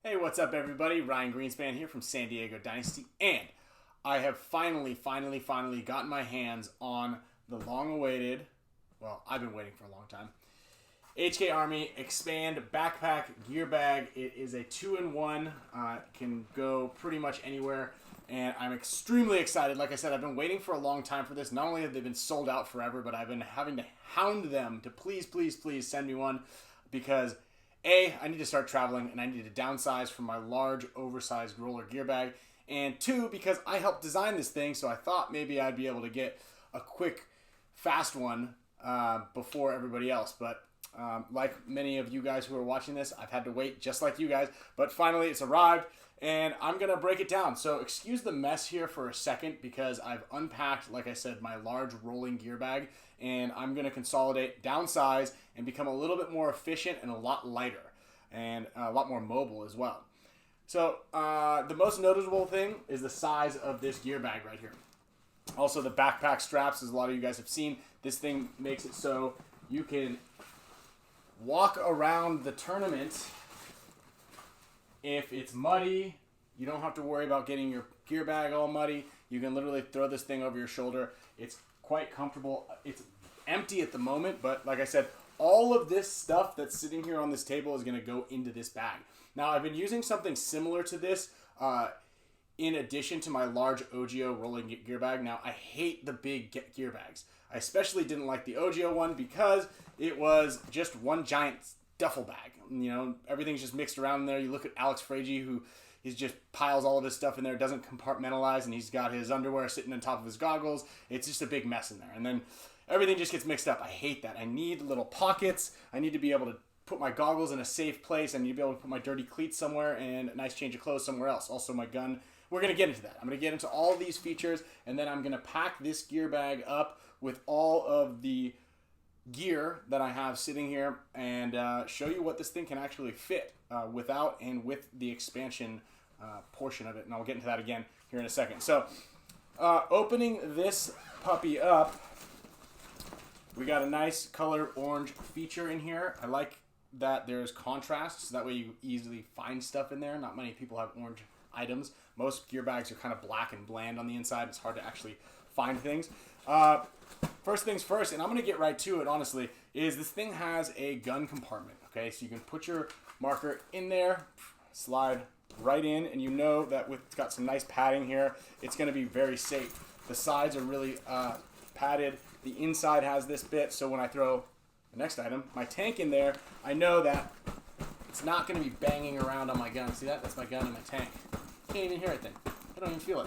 Hey, what's up everybody? Ryan Greenspan here from San Diego Dynasty, and I have finally gotten my hands on the long-awaited, well, I've been waiting for a long time, HK Army Expand Backpack Gear Bag. It is a 2-in-1, can go pretty much anywhere, and I'm extremely excited. Like I said, I've been waiting for a long time for this. Not only have they been sold out forever, but I've been having to hound them to please send me one, because A, I need to start traveling, and I need to downsize from my large, oversized roller gear bag. And two, because I helped design this thing, so I thought maybe I'd be able to get a quick, fast one before everybody else. But like many of you guys who are watching this, I've had to wait just like you guys. But finally, it's arrived, and I'm going to break it down. So excuse the mess here for a second, because I've unpacked, like I said, my large rolling gear bag, and I'm going to consolidate, downsize, and become a little bit more efficient and a lot lighter, and a lot more mobile as well. So the most noticeable thing is the size of this gear bag right here. Also the backpack straps, as a lot of you guys have seen, this thing makes it so you can walk around the tournament. If it's muddy, you don't have to worry about getting your gear bag all muddy. You can literally throw this thing over your shoulder. It's quite comfortable. It's empty at the moment, but like I said, all of this stuff that's sitting here on this table is going to go into this bag. Now, I've been using something similar to this in addition to my large OGO rolling gear bag. Now, I hate the big gear bags. I especially didn't like the OGO one because it was just one giant duffel bag. You know, everything's just mixed around in there. You look at Alex Frazier, who he just piles all of his stuff in there, doesn't compartmentalize, and he's got his underwear sitting on top of his goggles. It's just a big mess in there. And then everything just gets mixed up. I hate that. I need little pockets. I need to be able to put my goggles in a safe place. I need to be able to put my dirty cleats somewhere and a nice change of clothes somewhere else. Also my gun. We're going to get into that. I'm going to get into all of these features, and then I'm going to pack this gear bag up with all of the gear that I have sitting here and show you what this thing can actually fit without and with the expansion portion of it. And I'll get into that again here in a second. So opening this puppy up, we got a nice color orange feature in here. I like that there's contrast, so that way you easily find stuff in there. Not many people have orange items. Most gear bags are kind of black and bland on the inside. It's hard to actually find things. First things first, and I'm going to get right to it, honestly, is this thing has a gun compartment. Okay, so you can put your marker in there, slide right in, and you know that it's got some nice padding here, it's going to be very safe. The sides are really padded. The inside has this bit, so when I throw the next item, my tank, in there, I know that it's not going to be banging around on my gun. See that? That's my gun and my tank. Can't even hear anything. I don't even feel it.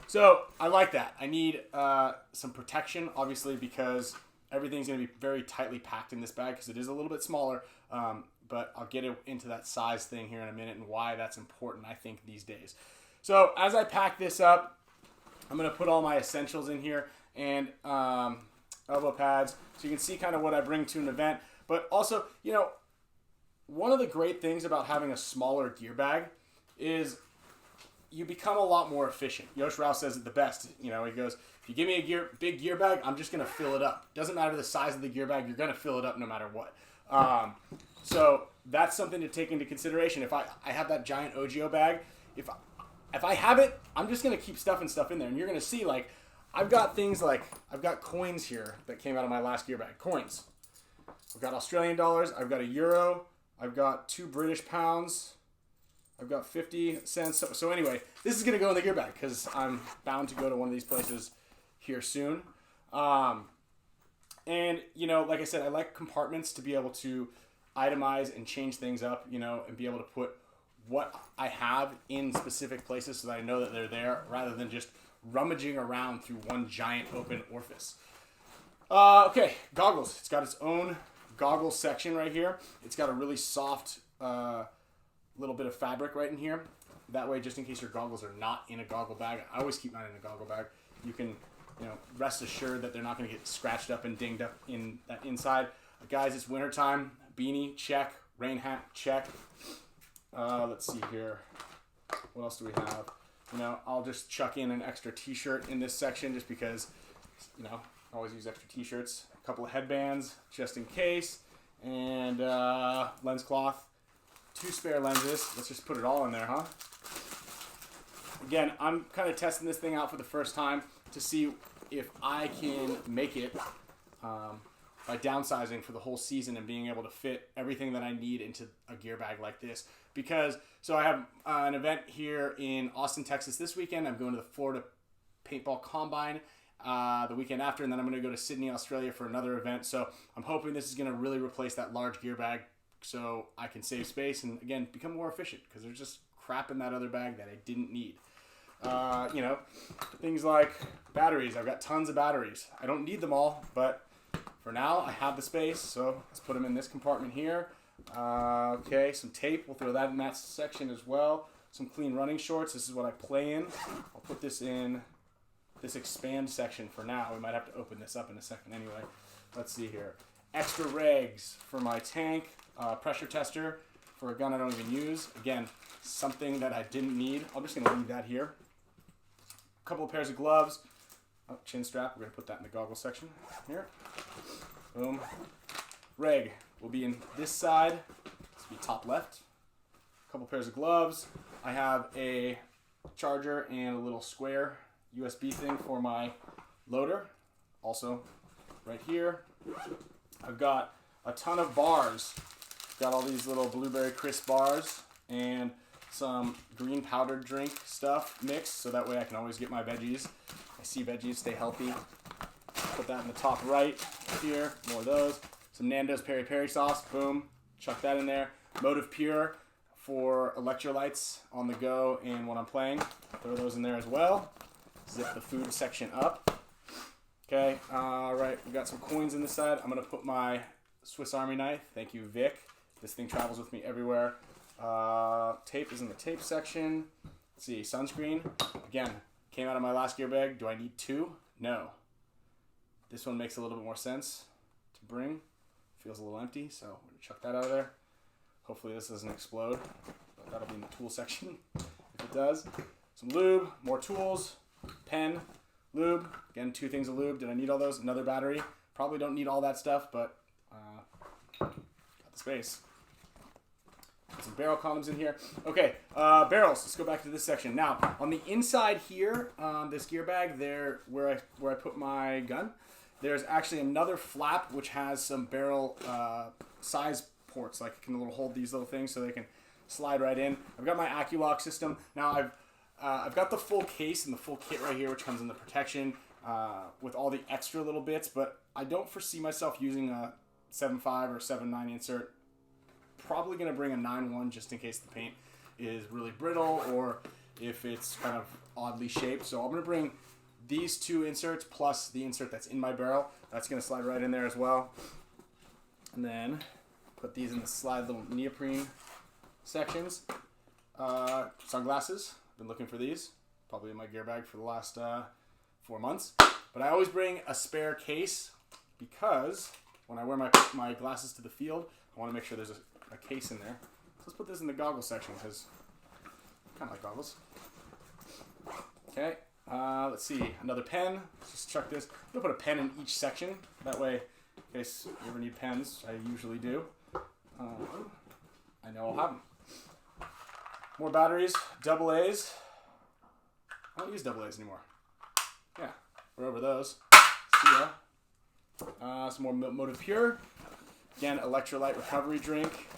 So I like that. I need some protection, obviously, because everything's going to be very tightly packed in this bag because it is a little bit smaller. But I'll get into that size thing here in a minute and why that's important, I think, these days. So as I pack this up, I'm going to put all my essentials in here and elbow pads, so you can see kind of what I bring to an event. But also, you know, one of the great things about having a smaller gear bag is you become a lot more efficient. Yosh Rao says it the best. You know, he goes, if you give me a big gear bag, I'm just going to fill it up. Doesn't matter the size of the gear bag, you're going to fill it up no matter what. So that's something to take into consideration. If I have that giant OGO bag, if I have it, I'm just going to keep stuffing stuff in there. And you're going to see, like, I've got things like, I've got coins here that came out of my last gear bag. Coins. I've got Australian dollars. I've got a euro. I've got 2 British pounds. I've got 50 cents. So anyway, this is going to go in the gear bag because I'm bound to go to one of these places here soon. And, you know, like I said, I like compartments to be able to itemize and change things up, you know, and be able to put what I have in specific places so that I know that they're there rather than just rummaging around through one giant open orifice. Okay, goggles. It's got its own goggles section right here. It's got a really soft little bit of fabric right in here. That way, just in case your goggles are not in a goggle bag, I always keep mine in a goggle bag. You can, you know, rest assured that they're not going to get scratched up and dinged up in that inside. Guys, it's wintertime. Beanie, check. Rain hat, check. Let's see here. What else do we have? You know, I'll just chuck in an extra t-shirt in this section just because, you know, I always use extra t-shirts. A couple of headbands just in case. And lens cloth 2 spare lenses. Let's just put it all in there, huh? Again, I'm kind of testing this thing out for the first time to see if I can make it by downsizing for the whole season and being able to fit everything that I need into a gear bag like this. Because, so I have an event here in Austin, Texas this weekend. I'm going to the Florida Paintball Combine the weekend after, and then I'm going to go to Sydney, Australia for another event. So I'm hoping this is going to really replace that large gear bag so I can save space and, again, become more efficient, because there's just crap in that other bag that I didn't need. You know, things like batteries. I've got tons of batteries. I don't need them all, but for now I have the space, so let's put them in this compartment here. Okay, some tape. We'll throw that in that section as well. Some clean running shorts. This is what I play in. I'll put this in this expand section for now. We might have to open this up in a second anyway. Let's see here. Extra rags for my tank. Pressure tester for a gun I don't even use. Again, something that I didn't need. I'm just going to leave that here. A couple of pairs of gloves. Oh, chin strap. We're going to put that in the goggle section here. Boom. Reg will be in this side. This will be top left. A couple pairs of gloves. I have a charger and a little square USB thing for my loader. Also right here. I've got a ton of bars. Got all these little blueberry crisp bars and some green powdered drink stuff mixed, so that way I can always get my veggies. I see veggies, stay healthy. Put that in the top right here. More of those. Some Nando's peri peri sauce. Boom. Chuck that in there. Motive Pure for electrolytes on the go and when I'm playing. Throw those in there as well. Zip the food section up. Okay. All right. We got some coins in this side. I'm gonna put my Swiss Army knife. Thank you, Vic. This thing travels with me everywhere. Tape is in the tape section. Let's see, sunscreen. Again, came out of my last gear bag. Do I need 2? No. This one makes a little bit more sense to bring. Feels a little empty, so I'm going to chuck that out of there. Hopefully this doesn't explode, but that'll be in the tool section if it does. Some lube, more tools, pen, lube. Again, 2 things of lube. Did I need all those? Another battery. Probably don't need all that stuff, but got the space. Some barrel columns in here. Okay, barrels. Let's go back to this section. Now, on the inside here, this gear bag, there where I put my gun, there's actually another flap which has some barrel size ports. Like it can hold these little things so they can slide right in. I've got my AccuLock system. Now I've got the full case and the full kit right here, which comes in the protection with all the extra little bits. But I don't foresee myself using a 7.5 or 7.9 insert. Probably going to bring a 9.1 just in case the paint is really brittle or if it's kind of oddly shaped. So I'm going to bring these 2 inserts plus the insert that's in my barrel. That's going to slide right in there as well. And then put these in the slide little neoprene sections. Sunglasses. Been looking for these. Probably in my gear bag for the last 4 months. But I always bring a spare case because when I wear my glasses to the field, I want to make sure there's a case in there. So let's put this in the goggle section because I kind of like goggles. Okay, let's see. Another pen. Let's just chuck this. I'm going to put a pen in each section. That way, in case you ever need pens, I usually do. I know I'll have them. More batteries. AA's. I don't use AA's anymore. Yeah, we're over those. See ya. Some more Motive Pure. Again, electrolyte recovery drink.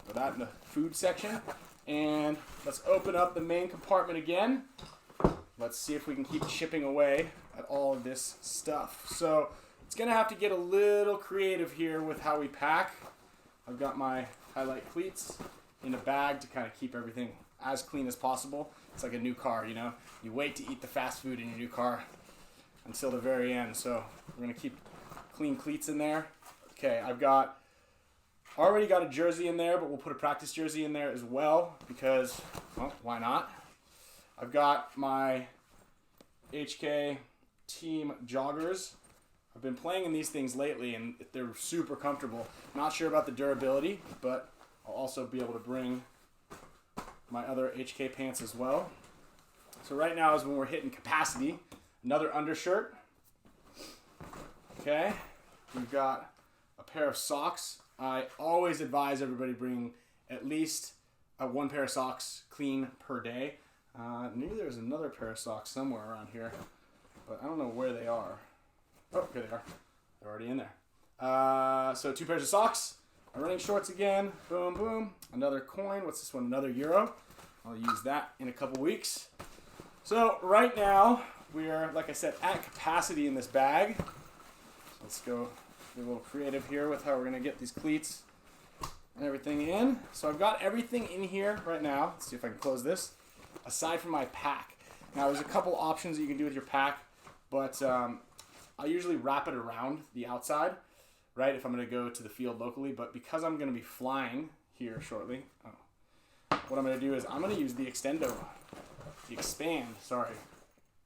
Put that in the food section. And let's open up the main compartment again. Let's see if we can keep chipping away at all of this stuff. So it's going to have to get a little creative here with how we pack. I've got my highlight cleats in a bag to kind of keep everything as clean as possible. It's like a new car, you know. You wait to eat the fast food in your new car until the very end. So we're going to keep clean cleats in there. Okay, I've already got a jersey in there, but we'll put a practice jersey in there as well because, well, why not? I've got my HK Team joggers. I've been playing in these things lately, and they're super comfortable. Not sure about the durability, but I'll also be able to bring my other HK pants as well. So right now is when we're hitting capacity. Another undershirt. Okay, we've got a pair of socks. I always advise everybody bring at least one pair of socks clean per day. Maybe there's another pair of socks somewhere around here, but I don't know where they are. Oh, here they are. They're already in there. So 2 pairs of socks. My running shorts again. Boom, boom. Another coin. What's this one? Another euro. I'll use that in a couple weeks. So right now, we are, like I said, at capacity in this bag. So let's go be a little creative here with how we're going to get these cleats and everything in. So I've got everything in here right now. Let's see if I can close this. Aside from my pack. Now there's a couple options that you can do with your pack, but I usually wrap it around the outside, right, if I'm going to go to the field locally. But because I'm going to be flying here shortly, what I'm going to do is I'm going to use the expand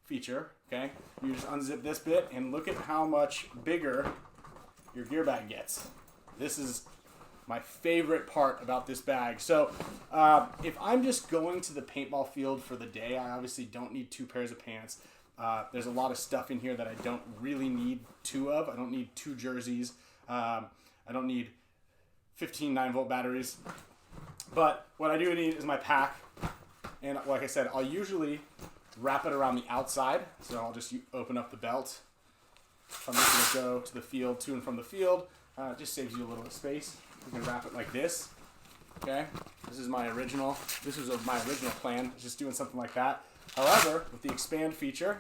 feature, okay? You just unzip this bit and look at how much bigger your gear bag gets. This is my favorite part about this bag. So if I'm just going to the paintball field for the day, I obviously don't need 2 pairs of pants. There's a lot of stuff in here that I don't really need 2 of. I don't need 2 jerseys. I don't need 15 9-volt batteries. But what I do need is my pack. And like I said, I'll usually wrap it around the outside. So I'll just open up the belt. If I'm just going to go to the field, to and from the field, it just saves you a little space. You can wrap it like this. Okay, this is my original. This was my original plan, just doing something like that. However, with the expand feature,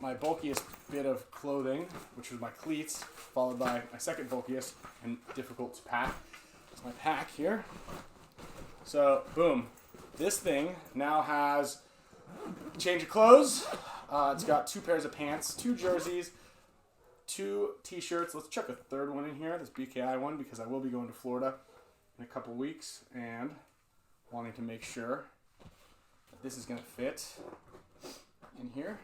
my bulkiest bit of clothing, which was my cleats, followed by my second bulkiest and difficult to pack, is my pack here. So, boom, this thing now has change of clothes. It's got 2 pairs of pants, 2 jerseys, 2 t-shirts. Let's chuck a third one in here, this BKI one, because I will be going to Florida in a couple weeks and wanting to make sure that this is going to fit in here.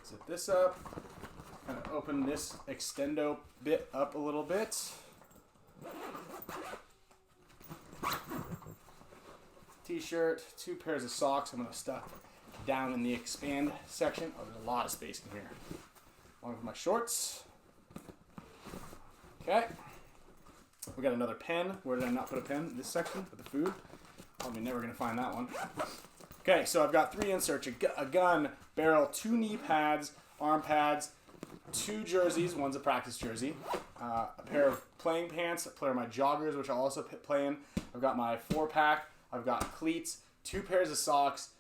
Zip this up, kind of open this extendo bit up a little bit. T-shirt, 2 pairs of socks. I'm going to stuff down in the expand section. Oh, there's a lot of space in here. Along with my shorts. Okay. We got another pen. Where did I not put a pen? This section with the food. Probably never going to find that one. Okay, so I've got 3 inserts, a gun, barrel, 2 knee pads, arm pads, 2 jerseys. One's a practice jersey. A pair of playing pants, a pair of my joggers, which I'll also play in. I've got my 4-pack. I've got cleats, 2 pairs of socks,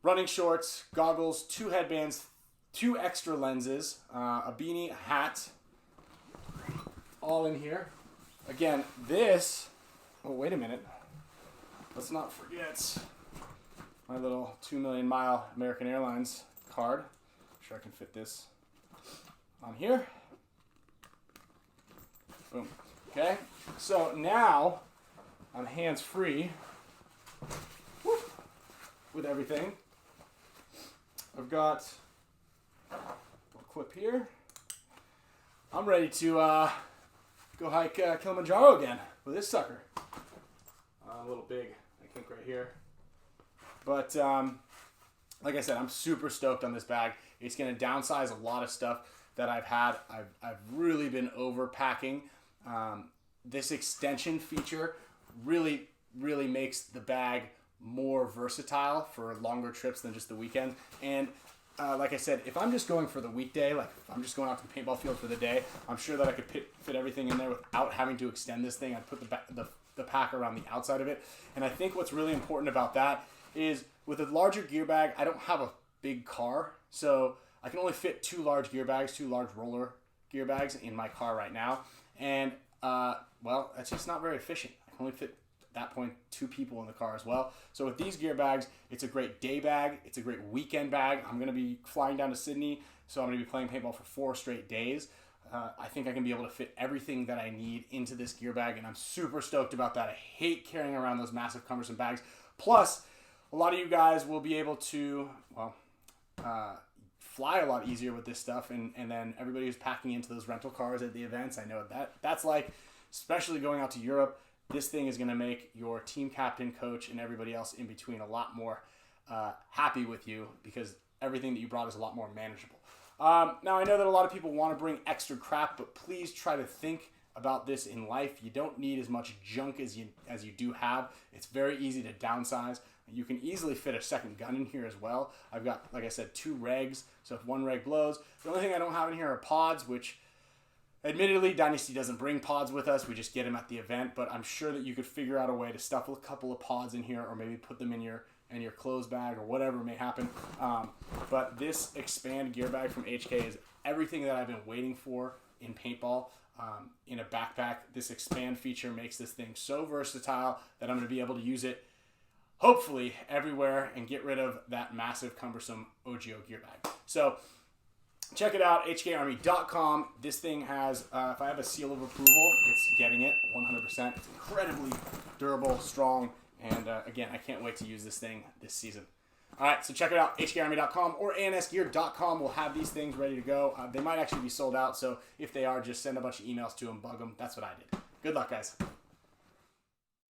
running shorts, goggles, 2 headbands, 2 extra lenses, a beanie, a hat, all in here. Again, this, oh, wait a minute. Let's not forget my little 2 million mile American Airlines card. I'm sure I can fit this on here. Boom. Okay, so now I'm hands-free with everything. I've got a little clip here. I'm ready to go hike Kilimanjaro again with this sucker. A little big, I think, right here. But like I said, I'm super stoked on this bag. It's going to downsize a lot of stuff that I've had. I've really been overpacking. This extension feature really makes the bag more versatile for longer trips than just the weekend. And like I said, if I'm just going for the weekday, like if I'm just going out to the paintball field for the day, I'm sure that I could fit everything in there without having to extend this thing. I'd put the pack around the outside of it. And I think what's really important about that is with a larger gear bag, I don't have a big car, so I can only fit 2 large gear bags, 2 large roller gear bags in my car right now. And well, that's just not very efficient. I can only fit at that point 2 people in the car as well. So with these gear bags, it's a great day bag. It's a great weekend bag. I'm going to be flying down to Sydney, so I'm going to be playing paintball for 4 straight days. I think I can be able to fit everything that I need into this gear bag, and I'm super stoked about that. I hate carrying around those massive cumbersome bags. Plus, a lot of you guys will be able to, well, fly a lot easier with this stuff, and then everybody who's packing into those rental cars at the events, I know that's like, especially going out to Europe, this thing is going to make your team captain, coach, and everybody else in between a lot more happy with you, because everything that you brought is a lot more manageable. Now, I know that a lot of people want to bring extra crap, but please try to think about this in life. You don't need as much junk as you do have. It's very easy to downsize. You can easily fit a second gun in here as well. I've got, like I said, 2 regs, so if one reg blows, the only thing I don't have in here are pods, which admittedly Dynasty doesn't bring pods with us. We just get them at the event, but I'm sure that you could figure out a way to stuff a couple of pods in here, or maybe put them in your clothes bag, or whatever may happen. But this expand gear bag from HK is everything that I've been waiting for in paintball. In a backpack, this expand feature makes this thing so versatile that I'm going to be able to use it hopefully everywhere and get rid of that massive cumbersome OGO gear bag. So check it out, hkarmy.com. This thing has, if I have a seal of approval, it's getting it 100%. It's incredibly durable, strong, and again, I can't wait to use this thing this season. All right, so check it out, hkarmy.com or ansgear.com will have these things ready to go. They might actually be sold out, so if they are, just send a bunch of emails to them, bug them. That's what I did. Good luck, guys.